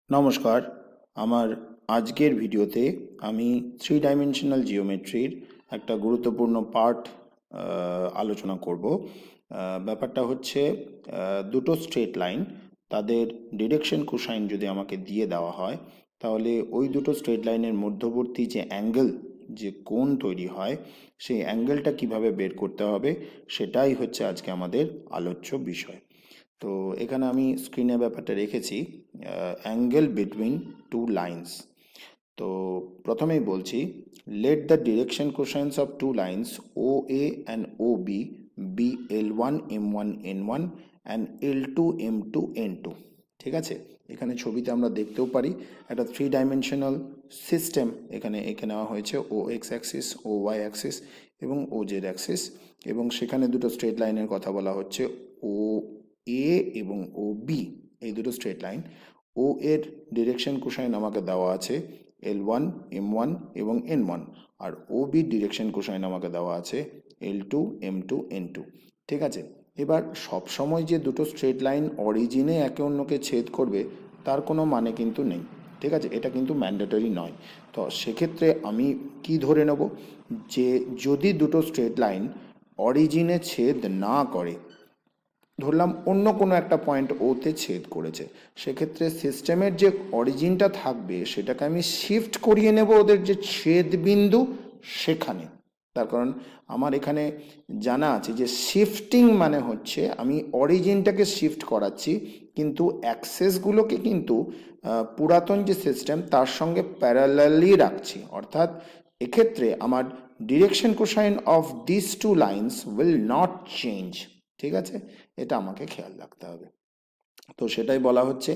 নমস্কার। আমার আজকের ভিডিওতে আমি থ্রি ডাইমেনশনাল জিওমেট্রির একটা গুরুত্বপূর্ণ পার্ট আলোচনা করব। ব্যাপারটা হচ্ছে দুটো স্ট্রেট লাইন, তাদের ডিরেকশন কোসাইন যদি আমাকে দিয়ে দেওয়া হয়, তাহলে ওই দুটো স্ট্রেট লাইনের মধ্যবর্তী যে অ্যাঙ্গেল, যে কোণ তৈরি হয়, সেই অ্যাঙ্গেলটা কিভাবে বের করতে হবে সেটাই হচ্ছে আজকে আমাদের আলোচ্য বিষয়। তো এখানে আমি স্ক্রিনে ব্যাপারটা রেখেছি, অ্যাঙ্গেল বিটুইন টু লাইন্স। তো প্রথমেই বলছি, let the direction cosines of two lines O A and O B be L1 M1 N1 and L2 M2 N2। ঠিক আছে, এখানে ছবিতে আমরা দেখতেও পারি একটা থ্রি ডাইমেনশনাল সিস্টেম এখানে এঁকে নেওয়া হয়েছে, ও এক্স অ্যাক্সিস, ও ওয়াই অ্যাক্সিস এবং ও জেড অ্যাক্সিস, এবং সেখানে দুটো স্ট্রেট লাইনের কথা বলা হচ্ছে, ও এ এবং ও বি। এই দুটো স্ট্রেট লাইন, ও এর ডিরেকশন কোসাইন আমাকে দেওয়া আছে L1 M1 এবং N1, আর ও বির ডিরেকশন কোসাইন আমাকে দেওয়া আছে L2 M2 N2। ঠিক আছে, এবার সবসময় যে দুটো স্ট্রেট লাইন অরিজিনে একে অন্যকে ছেদ করবে তার কোনো মানে কিন্তু নেই। ঠিক আছে, এটা কিন্তু ম্যান্ডেটরি নয়। তো সেক্ষেত্রে আমি কি ধরে নেব, যে যদি দুটো স্ট্রেট লাইন অরিজিনে ছেদ না করে, ধরলাম অন্য কোনো একটা পয়েন্ট ওতে ছেদ করেছে, সেক্ষেত্রে সিস্টেমের যে অরিজিনটা থাকবে সেটাকে আমি শিফট করিয়ে নেব ওদের যে ছেদ বিন্দু সেখানে। তার কারণ আমার এখানে জানা আছে যে শিফটিং মানে হচ্ছে আমি অরিজিনটাকে শিফট করাচ্ছি, কিন্তু অ্যাক্সেসগুলোকে কিন্তু পুরাতন যে সিস্টেম তার সঙ্গে প্যারালালি রাখছি। অর্থাৎ এক্ষেত্রে আমার direction cosine of this two lines will not change. ঠিক আছে, এটা আমাকে খেয়াল রাখতে হবে। তো সেটাই বলা হচ্ছে,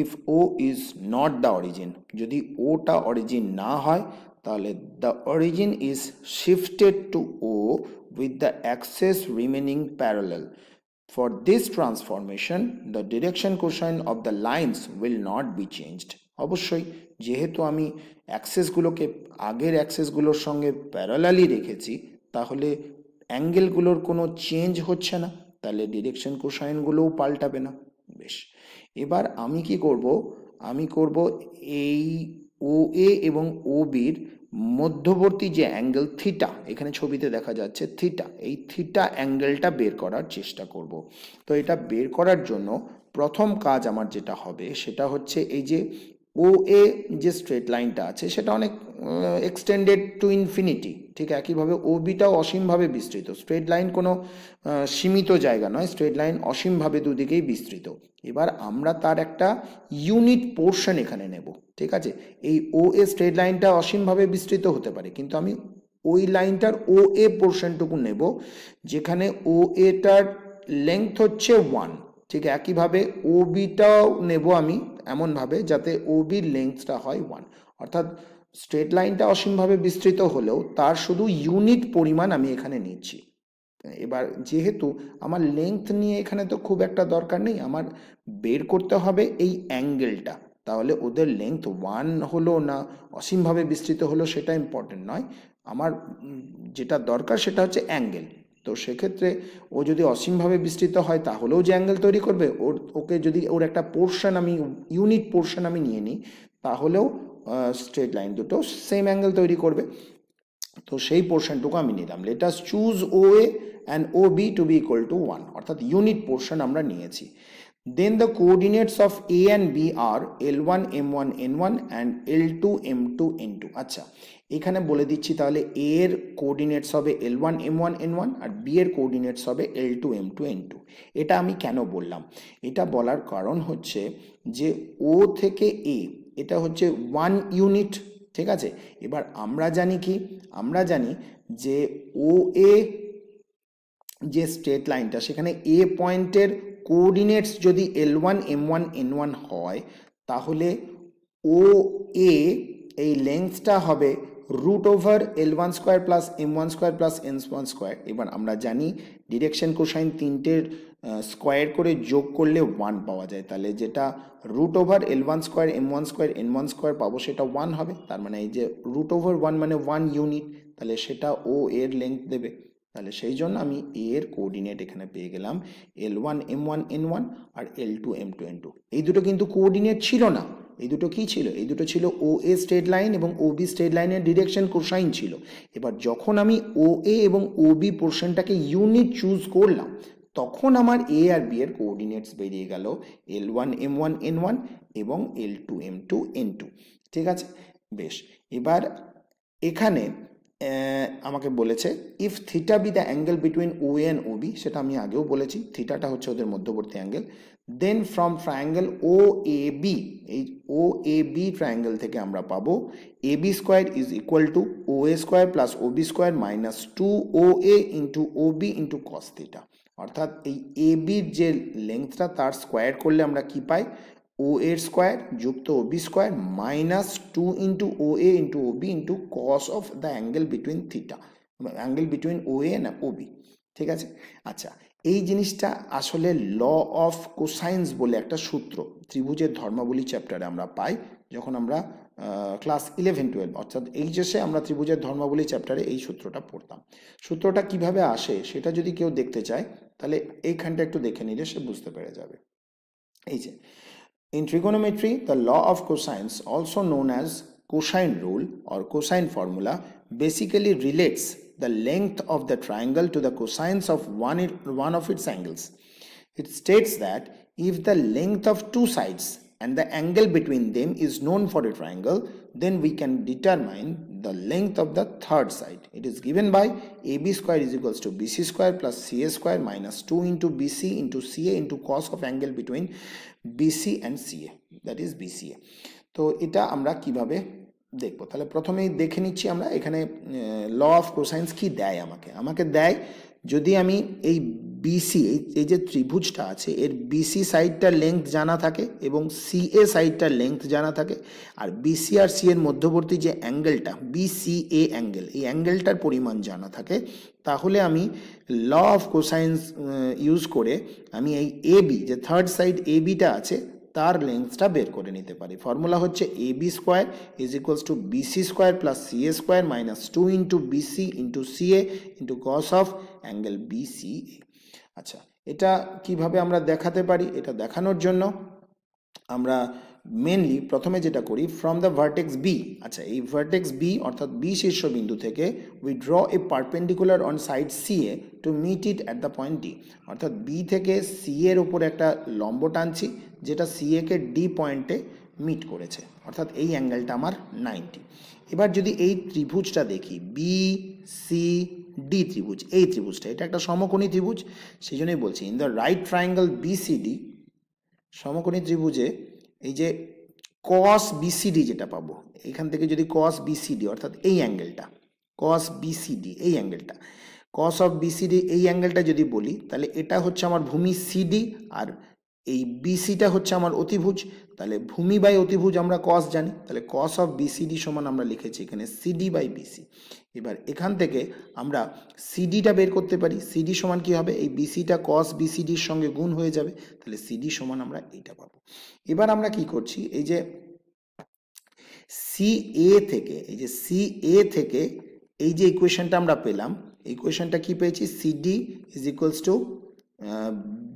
if O is not the origin, যদি ওটা অরিজিন না হয় তাহলে the origin is shifted to O with the axes remaining parallel. For this transformation, the direction cosine of the lines will not be changed. অবশ্যই যেহেতু আমি অ্যাক্সেসগুলোকে আগের অ্যাক্সেসগুলোর সঙ্গে প্যারালালি রেখেছি, তাহলে অ্যাঙ্গেলগুলোর কোনো চেঞ্জ হচ্ছে না, তাহলে ডিরেকশন কোসাইনগুলোও পাল্টাবে না। বেশ, এবার আমি কি করব, আমি করব এই ও এ এবং ও বির মধ্যবর্তী যে অ্যাঙ্গেল থিটা, এখানে ছবিতে দেখা যাচ্ছে থিটা, এই থিটা অ্যাঙ্গেলটা বের করার চেষ্টা করব। তো এটা বের করার জন্য প্রথম কাজ আমার যেটা হবে সেটা হচ্ছে, এই যে ও এ যে স্ট্রেট লাইনটা আছে সেটা অনেক এক্সটেন্ডেড টু ইনফিনিটি, ঠিক একইভাবে ও বিটাও অসীমভাবে বিস্তৃত। স্ট্রেট লাইন কোনো সীমিত জায়গা নয়, স্ট্রেট লাইন অসীমভাবে দুদিকেই বিস্তৃত। এবার আমরা তার একটা ইউনিট পোর্শন এখানে নেব। ঠিক আছে, এই ও এ স্ট্রেট লাইনটা অসীমভাবে বিস্তৃত হতে পারে, কিন্তু আমি ওই লাইনটার ও এ পোর্শনটুকু নেব, যেখানে ও এটার লেংথ হচ্ছে 1। ঠিক একইভাবে ও বিটাও নেব আমি এমনভাবে যাতে ও বির লেংথটা হয় 1। অর্থাৎ স্ট্রেট লাইনটা অসীমভাবে বিস্তৃত হলেও তার শুধু ইউনিট পরিমাণ আমি এখানে নিচ্ছি। এবার যেহেতু আমার লেংথ নিয়ে এখানে তো খুব একটা দরকার নেই, আমার বের করতে হবে এই অ্যাঙ্গেলটা। তাহলে ওদের লেংথ 1 হলো না অসীমভাবে বিস্তৃত হলো সেটা ইম্পর্টেন্ট নয়, আমার যেটা দরকার সেটা হচ্ছে অ্যাঙ্গেল। তো সেক্ষেত্রে ও যদি অসীমভাবে বিস্তৃত হয় তাহলেও যে অ্যাঙ্গেল তৈরি করবে, ওকে যদি ওর একটা পোর্শন আমি ইউনিট পোর্শন আমি নিয়ে নিই, তাহলেও স্ট্রেট লাইন দুটো সেম অ্যাঙ্গেল তৈরি করবে। তো সেই পোর্শনটুকু আমি নিলাম। Let us choose O A and O B to be equal to 1, অর্থাৎ ইউনিট পোর্শন আমরা নিয়েছি। Then the coordinates of A and B are L1 M1 N1 and L2 M2 N2। আচ্ছা, এখানে বলে দিচ্ছি, তাহলে এ এর কোঅর্ডিনেটস হবে L1 M1 N1 আর বি এর কোঅর্ডিনেটস হবে L2 M2 N2। এটা আমি কেন বললাম, এটা বলার কারণ হচ্ছে যে ও থেকে এ এটা হচ্ছে 1 ইউনিট। ঠিক আছে, এবার আমরা জানি কি, আমরা জানি যে ও এ যে স্ট্রেট লাইনটা, সেখানে এ পয়েন্টের কোঅর্ডিনেটস যদি L1 M1 N1 হয়, তাহলে ও এ এই লেন্থটা হবে √L1² plus M1² plus N1²। এবার আমরা জানি ডিরেকশন কোসাইন তিনটের স্কোয়ার করে যোগ করলে 1 পাওয়া যায়, তাহলে যেটা √L1² M1² N1² পাবো সেটা 1 হবে। তার মানে এই যে √1 মানে 1 ইউনিট, তাহলে সেটা ও এর লেন্থ দেবে। তাহলে সেই জন্য আমি এ এর কোঅর্ডিনেট এখানে পেয়ে গেলাম L1 M1 N1 আর L2 M2 N2। এই দুটো কিন্তু কোঅর্ডিনেট ছিল না, এই দুটো কি ছিল? এই দুটো ছিল OA স্ট্রেট লাইন এবং OB স্ট্রেট লাইনের ডিরেকশন কোসাইন ছিল। এবার যখন আমি OA এবং OB পোর্শনটাকে ইউনিট চুজ করলাম, তখন আমার A আর B এর কোঅর্ডিনেটস বেরিয়ে গেল L1 M1 N1 এবং L2 M2 N2। ঠিক আছে, বেশ। এবার এখানে আমাকে বলেছে if theta be the angle between OA and OB, সেটা আমি আগেও বলেছি, থিটাটা হচ্ছে ওদের মধ্যবর্তী angle. Then from triangle OAB, এই OAB ট্রায়াঙ্গেল থেকে আমরা পাবো AB square is equal to OA square plus OB square minus 2OA into OB into cos theta. অর্থাৎ এই ABর যে লেন্থটা তার স্কোয়ার করলে আমরা কি পাই? OA স্কোয়ার যুক্ত OB square minus 2 into OA into OB into cos of the angle between theta, angle between OA and OB। ঠিক আছে, আচ্ছা, এই জিনিসটা আসলে ল অফ কোসাইন্স বলে একটা সূত্র ত্রিভুজের ধর্মাবলী চ্যাপ্টারে আমরা পাই, যখন আমরা ক্লাস 11-12 অর্থাৎ এইচএসে আমরা ত্রিভুজের ধর্মাবলী চ্যাপ্টারে এই সূত্রটা পড়তাম। সূত্রটা কিভাবে আসে সেটা যদি কেউ দেখতে চায় তাহলে এইখানটা একটু দেখে নিলে সে বুঝতে পেরে যাবে। এই যে in trigonometry, the law of cosines, also known as cosine rule or cosine formula, basically relates the length of the triangle to the cosines of one of its angles. It states that if the length of two sides and the angle between them is known for a triangle, then we can determine the length of the third side. It is given by AB square is equals to BC square plus CA square minus 2 into BC into CA into cos of angle between BC and CA, that is BCA. তো এটা আমরা কিভাবে দেখব? তাহলে প্রথমেই দেখে নিচ্ছি আমরা এখানে ল অফ কোসাইন্স কি দেয় আমাকে দেয়, যদি আমি এই বিসি, এই যে ত্রিভুজটা আছে এর বিসি সাইডটার লেংথ জানা থাকে এবং সিএ সাইডটার লেংথ জানা থাকে, আর বিসি আর সি এর মধ্যবর্তী যে অ্যাঙ্গেলটা বিসিএ অ্যাঙ্গেল, এই অ্যাঙ্গেলটার পরিমাণ জানা থাকে, তাহলে আমি ল অফ কোসাইন্স ইউজ করে আমি এই এবি, যে থার্ড সাইড এবিটা আছে তার লেন্থটা বের করে নিতে পারি। ফর্মুলা হচ্ছে AB square is equals to BC square plus CA square minus 2 into BC into CA into cos of angle BCA. আচ্ছা, এটা কিভাবে আমরা দেখাতে পারি? এটা দেখানোর জন্য আমরা মেনলি প্রথমে যেটা করি, ফ্রম দ্য ভার্টেক্স বি, আচ্ছা এই ভার্টেক্স বি অর্থাৎ বি শীর্ষবিন্দু থেকে we draw a perpendicular on side CA to meet it at the point D, অর্থাৎ বি থেকে সি এর উপর একটা লম্ব টানছি যেটা সিএ কে ডি পয়েন্টে মিট করেছে, অর্থাৎ এই অ্যাঙ্গেলটা আমার 90। এবার যদি এই ত্রিভুজটা দেখি বি সি ডি ত্রিভুজ, এই ত্রিভুজটা এটা একটা সমকোণী ত্রিভুজ, সেই জন্যই বলছি in the right triangle BCD, সমকোণী ত্রিভুজে এই যে কস বিসিডি যেটা পাবো, এখান থেকে যদি কস বিসিডি অর্থাৎ এই অ্যাঙ্গেলটা কস বিসিডি, এই অ্যাঙ্গেলটা কস অফ বিসিডি, এই অ্যাঙ্গেলটা যদি বলি তাহলে এটা হচ্ছে আমার ভূমি সিডি আর এই বিসিটা হচ্ছে আমার অতিভুজ। তাহলে ভূমি বাই অতিভুজ আমরা কস জানি, তাহলে কস অফ বিসিডি সমান আমরা লিখেছি এখানে সিডি বাই বিসি। এবার এখান থেকে আমরা সিডিটা বের করতে পারি, সিডি সমান কি হবে? এই বিসিটা কস বিসিডির সঙ্গে গুণ হয়ে যাবে, তাহলে সিডি সমান আমরা এইটা পাবো। এবার আমরা কি করছি, এই যে সিএ থেকে, এই যে সিএ থেকে এই যে ইকুয়েশনটা আমরা পেলাম, ইকুয়েশনটা কি পেয়েছি? CD is equals to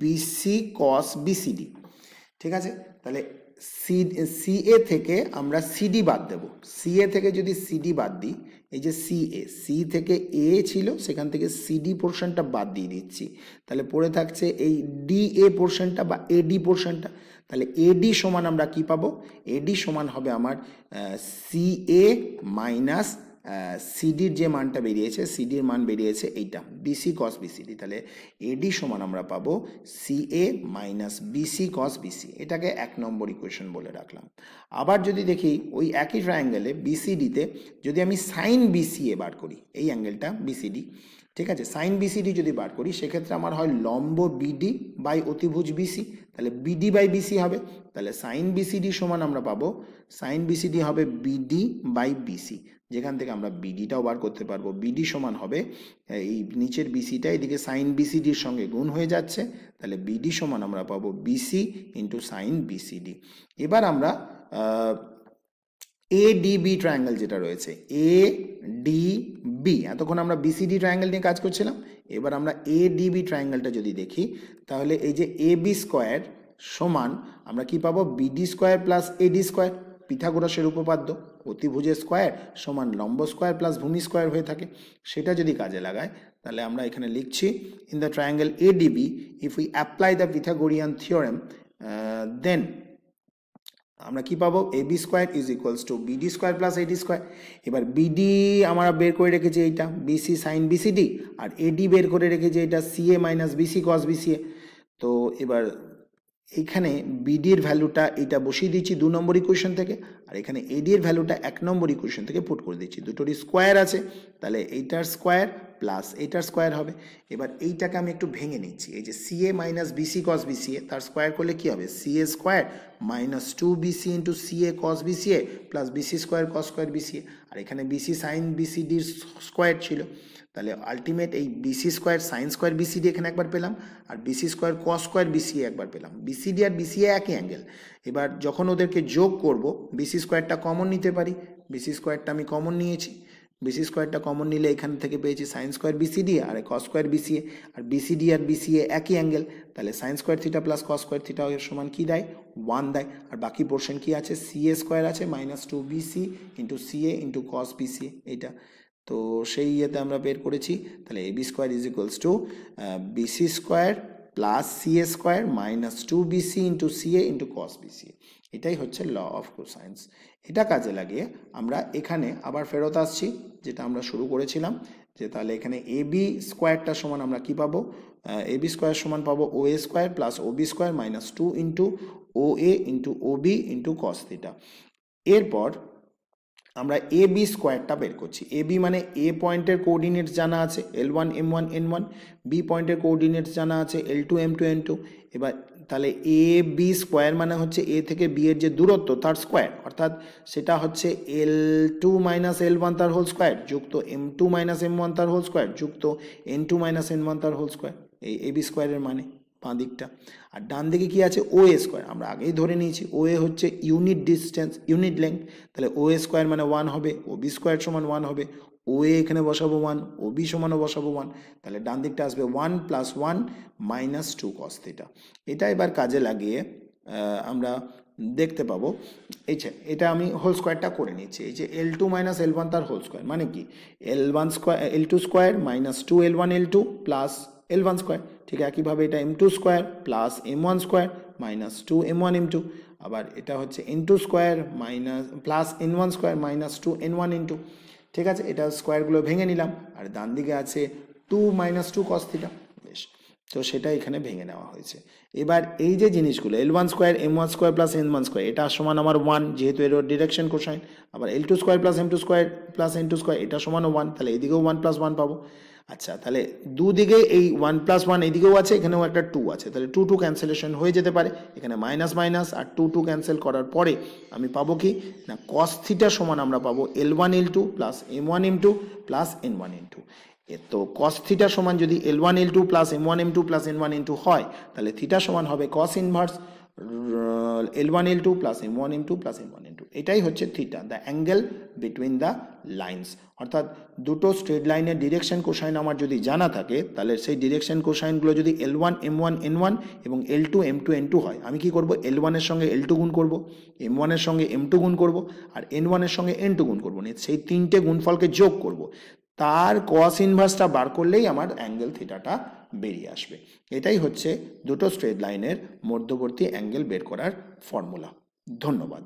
BC cos BCD. ঠিক আছে, তাহলে সিএ থেকে আমরা সিডি বাদ দেব, সিএ থেকে যদি সিডি বাদ দিই, এই যে সি থেকে এ ছিল সেখান থেকে সিডি পোর্শনটা বাদ দিয়ে দিচ্ছি, তাহলে পড়ে থাকছে এই ডিএ পোর্শনটা বা এডি পোর্শনটা। তাহলে এডি সমান আমরা কি পাবো? এডি সমান হবে আমার সিএ মাইনাস সিডির যে মানটা বেরিয়েছে, সিডির মান বেরিয়েছে এইটা বিসি কস বিসিডি, তাহলে এডি সমান আমরা পাবো সিএ মাইনাস বিসি কস বিসি। এটাকে 1 নম্বর ইকুয়েশন বলে রাখলাম। আবার যদি দেখি ওই একই ট্রায়াঙ্গেলে বিসিডিতে যদি আমি সাইন বিসিএ বার করি, এই অ্যাঙ্গেলটা বিসিডি, ঠিক আছে, সাইন বিসিডি যদি বার করি সেক্ষেত্রে আমার হয় লম্ব বিডি বাই অতিভুজ বিসি, তাহলে বিডি বাই বিসি হবে, তাহলে সাইন বিসিডি সমান আমরা পাবো, সাইন বিসিডি হবে বিডি বাই বিসি, যেখান থেকে আমরা বিডিটাও বার করতে পারবো। বিডি সমান হবে এই নিচের বিসিটা এদিকে সাইন বিসিডির সঙ্গে গুণ হয়ে যাচ্ছে, তাহলে বিডি সমান আমরা পাবো বিসি ইন্টু সাইন বিসিডি। এবার আমরা এডিবি ট্রায়াঙ্গেল যেটা রয়েছে, এডিবি, এতক্ষণ আমরা বিসিডি ট্রায়াঙ্গেল নিয়ে কাজ করছিলাম, এবার আমরা এডিবি ট্রায়াঙ্গেলটা যদি দেখি তাহলে এই যে এবি স্কোয়ার সমান আমরা কি পাবো BD square plus AD square, পিথাগোরাসের উপপাদ্য, অতিভুজের স্কোয়ার সমান লম্ব স্কোয়ার প্লাস ভূমি স্কোয়ার হয়ে থাকে। সেটা যদি কাজে লাগায় তাহলে আমরা এখানে লিখছি in the triangle ADB if we apply the Pythagorean theorem then আমরা কি পাবো AB square is equals to BD square plus AD square. এবার বিডি আমরা বের করে রেখেছি এইটা বিসি সাইন বিসিডি, আর এডি বের করে রেখেছি এটা CA minus BC cos BCA. তো এবার এখানে বিডির ভ্যালুটা এটা বসিয়ে দিচ্ছি 2 নম্বর ইকুয়েশন থেকে, আর এখানে এডির ভ্যালুটা 1 নম্বর ইকুয়েশন থেকে পুট করে দিচ্ছি। দুটোরই স্কোয়ার আছে, তাহলে এইটার স্কোয়ার প্লাস এইটার স্কোয়ার হবে। এবার এইটাকে আমি একটু ভেঙে নিচ্ছি, এই যে CA minus BC cos BCA তার স্কোয়ার করলে কি হবে CA square minus 2BC into CA cos BCA plus BC square cos square BCA, আর এখানে বিসি সাইন বিসিডির স্কোয়ার ছিল, তাহলে আলটিমেট এই BC square sine square BCD এখানে একবার পেলাম, আর BC square cos square BCA একবার পেলাম। বিসিডি আর বিসিএ একই অ্যাঙ্গেল। এবার যখন ওদেরকে যোগ করব বিসি স্কোয়ারটা কমন নিতে পারি, বিসি স্কোয়ারটা আমি কমন নিয়েছি, বিসি স্কোয়ারটা কমন নিলে এখান থেকে পেয়েছি সাইন স্কোয়ার বিসিডি আর কস স্কোয়ার বিসিএ, আর বিসিডি আর বিসিএ একই অ্যাঙ্গেল, তাহলে sine square theta plus cos square theta এর সমান কি দেয় 1 দেয়। আর বাকি পোর্শন কি আছে সিএ স্কোয়ার আছে minus 2BC into CA into cos BCA এইটা। তো সেই ইয়েতে আমরা বের করেছি, তাহলে AB square is equals to BC square plus CA square minus 2BC into CA into cos BCA. এটাই হচ্ছে ল অফ কোসাইন্স। এটা কাজে লাগিয়ে আমরা এখানে আবার ফেরত আসছি যেটা আমরা শুরু করেছিলাম, যে তাহলে এখানে এবি স্কোয়ারটা সমান আমরা কি পাবো এবি স্কোয়ার সমান পাবো O A square plus OB square minus 2 into O A into OB into cos theta. এরপর আমরা এ বি স্কোয়ারটা বের করছি। এ বি মানে এ পয়েন্টের কোঅর্ডিনেটস জানা আছে L1 M1 N1, বি পয়েন্টের কোঅর্ডিনেটস জানা আছে L2 M2 N2। এবার তাহলে এ বি স্কোয়ার মানে হচ্ছে এ থেকে বি এর যে দূরত্ব তার স্কোয়ার, অর্থাৎ সেটা হচ্ছে L2 মাইনাস L1 তার হোল স্কোয়ার যুক্ত M2 মাইনাস M1 তার হোল স্কোয়ার যুক্ত N2 মাইনাস N1 তার হোল স্কোয়ার, এই এ বি স্কোয়ারের মানে বাঁ দিকটা। আর ডান দিকে কি আছে ও এ স্কোয়ার, আমরা আগেই ধরে নিয়েছি ও এ হচ্ছে ইউনিট ডিস্টেন্স ইউনিট লেন্থ, তাহলে ও এ স্কোয়ার মানে 1 হবে, ও বি স্কোয়ার সমান 1 হবে, ও এ এখানে বসাবো 1, ও বি সমানও বসাবো 1, তাহলে ডান দিকটা আসবে 1 প্লাস 1 মাইনাস 2 কস থিটা। এটা এবার কাজে লাগিয়ে আমরা দেখতে পাবো এই যে এটা আমি হোল স্কোয়ারটা করে নিচ্ছি, এই যে L2 মাইনাস L1 তার হোল স্কোয়ার মানে কি L1 square L2 square minus 2 L1 L2 plus L1 square, ঠিক একইভাবে এটা M2 square plus M1 square minus 2 M1 M2, আবার এটা হচ্ছে N2 square minus plus N1 square minus 2 N1 N2। ঠিক আছে, এটা স্কোয়ারগুলো ভেঙে নিলাম, আর ডান দিকে আছে 2 মাইনাস 2 কস থিটা। বেশ, তো সেটা এখানে ভেঙে নেওয়া হয়েছে। এবার এই যে জিনিসগুলো L1 square M1 square plus N1 square এটা সমান আমার 1 যেহেতু এর ডিরেকশন কোসাইন, আবার L2 square plus M2 square plus N2 square এটা সমানও 1, তাহলে এদিকেও 1 প্লাস 1 পাবো। আচ্ছা, তাহলে দুদিকে এই 1 প্লাস 1 এদিকেও আছে, এখানেও একটা 2 আছে, তাহলে 2 2 ক্যান্সেলেশন হয়ে যেতে পারে, এখানে মাইনাস মাইনাস আর 2 2 ক্যান্সেল করার পরে আমি পাবো কি না কস থিটা সমান আমরা পাবো L1 L2 plus M1 M2 plus N1 N2। তো কস থিটা সমান যদি L1 L2 plus M1 M2 plus N1 N2 হয়, তাহলে থিটা সমান হবে cos inverse L1 L2 plus M1 M2 plus N1 N2। এটাই হচ্ছে theta, the angle between the lines. অর্থাৎ দুটো স্ট্রেট লাইনের ডিরেকশন কোসাইন আমার যদি জানা থাকে, তাহলে সেই ডিরেকশন কোসাইনগুলো যদি L1 M1 N1 এবং L2 M2 N2 হয়, আমি কি করব L1 এর সঙ্গে L2 গুণ করব, M1 এর সঙ্গে M2 গুণ করব, আর N1 এর সঙ্গে N2 গুণ করব, সেই তিনটে গুণফলকে যোগ করব, তার কস ইনভার্সটা বার করলেই আমার অ্যাঙ্গেল থিটাটা বেরিয়ে আসবে। এটাই হচ্ছে দুটো স্ট্রেট লাইনের মধ্যবর্তী অ্যাঙ্গেল বের করার ফর্মুলা। ধন্যবাদ।